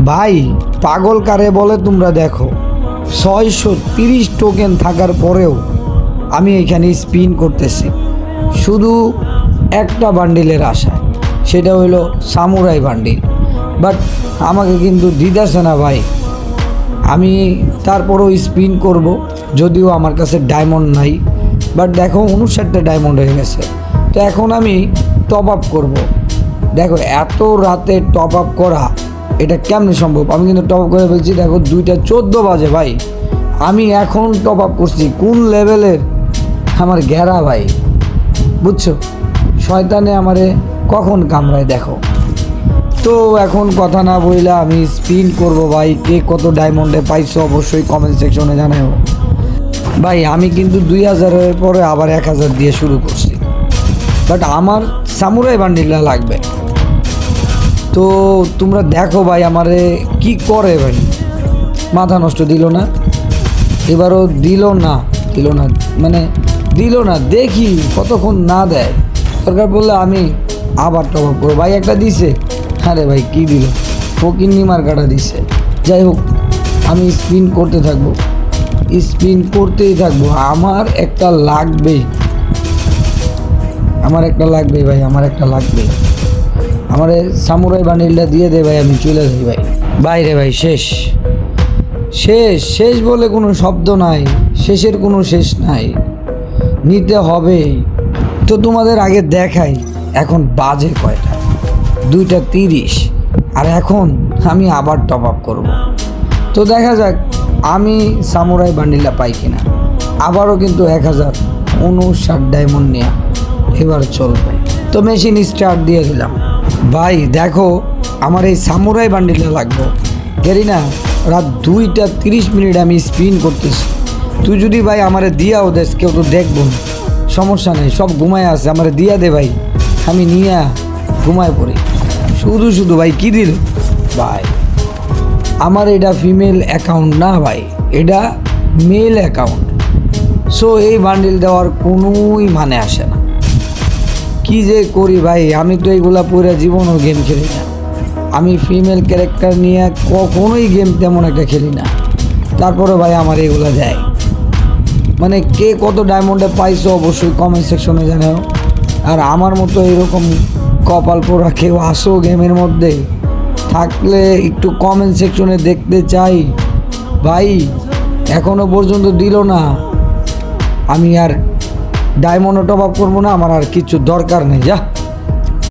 ভাই পাগল কারে বলে তোমরা দেখো, 630 টোকেন থাকার পরেও আমি এখানে স্পিন করতেছি শুধু একটা বান্ডিলের আশায়, সেটা হলো সামুরাই বান্ডিল। বাট আমাকে কিন্তু দিতেছে না ভাই। আমি তারপরও স্পিন করব, যদিও আমার কাছে ডায়মন্ড নাই। বাট দেখো 59টা ডায়মন্ড হয়ে গেছে। তো এখন আমি টপ আপ করবো। দেখো এত রাতে টপ আপ করা এটা কেমনে সম্ভব? আমি কিন্তু টপ আপ করে ফেলছি। দেখো 2:14 বাজে ভাই, আমি এখন টপ আপ করছি। কোন লেভেলের আমার ঘেরা ভাই, বুঝছো? শয়তানে আমারে কখন কামড়ায় দেখো। তো এখন কথা না বইলা আমি স্পিন করব ভাই। কে কত ডায়মন্ডে পাইছো অবশ্যই কমেন্ট সেকশনে জানাও ভাই। আমি কিন্তু 2000-এর পরে আবার 1000 দিয়ে শুরু করছি। বাট আমার সামুরাই বান্ডিলটা লাগবে। তো তোমরা দেখো ভাই আমারে কি করে ভাই। মাথা নষ্ট দিল না, এবারও দিল না মানে দিল না। দেখি কতক্ষণ না দেয়। দরকার পড়লে আমি আবার টপ আপ করবো ভাই। একটা দিছে, আরে ভাই কি দিল, ফকিন্নি মার্কাটা দিছে। যাই হোক আমি স্পিন করতে থাকবো, স্পিন করতেই থাকবো। আমার একটা লাগবেই ভাই, আমার একটা লাগবে। আমার সামুরাই বান্ডিলটা দিয়ে দে ভাই, আমি চলে যাই ভাই। বাইরে ভাই শেষ বলে কোনো শব্দ নাই, শেষের কোনো শেষ নাই, নিতে হবেই। তো তোমাদের আগে দেখাই এখন বাজে কয়টা, 2:30। আর এখন আমি আবার টপ আপ করবো। তো দেখা যাক আমি সামুরাই বান্ডিলটা পাই কিনা। আবারও কিন্তু 1059 ডায়মন্ড নেওয়া এবার চলবে। তো মেশিন স্টার্ট দিয়ে দিলাম ভাই। দেখো আমার এই সামুরাই বান্ডিলটা লাগবে। গেরি না রাত 2:30 আমি স্পিন করতেছি। তুই যদি ভাই আমারে দিয়াও দেশ, কেউ তো দেখবো না, সমস্যা নেই, সব ঘুমায় আছে, আমারে দিয়া দে ভাই, আমি নিয়ে ঘুমায় পড়ি। শুধু ভাই কি দিল ভাই। আমার এটা ফিমেল অ্যাকাউন্ট না ভাই, এটা মেল অ্যাকাউন্ট। সো এই বান্ডিল দেওয়ার কোনোই মানে আসে না। কি যে করি ভাই, আমি তো এইগুলা পুরো জীবনও গেম খেলি না। আমি ফিমেল ক্যারেক্টার নিয়ে কখনোই গেম তেমন একটা খেলি না। তারপরে ভাই আমার এগুলা দেয়। মানে কে কত ডায়মন্ডে পাইছো অবশ্যই কমেন্ট সেকশনে জানাও। আর আমার মতো এরকম কপাল পোড়া কেউ আসো গেমের মধ্যে থাকলে একটু কমেন্ট সেকশনে দেখতে চাই ভাই। এখনো পর্যন্ত দিল না। আমি আর ডায়মন্ড টপ আপ করবো না, আমার আর কিছু দরকার নেই। যা।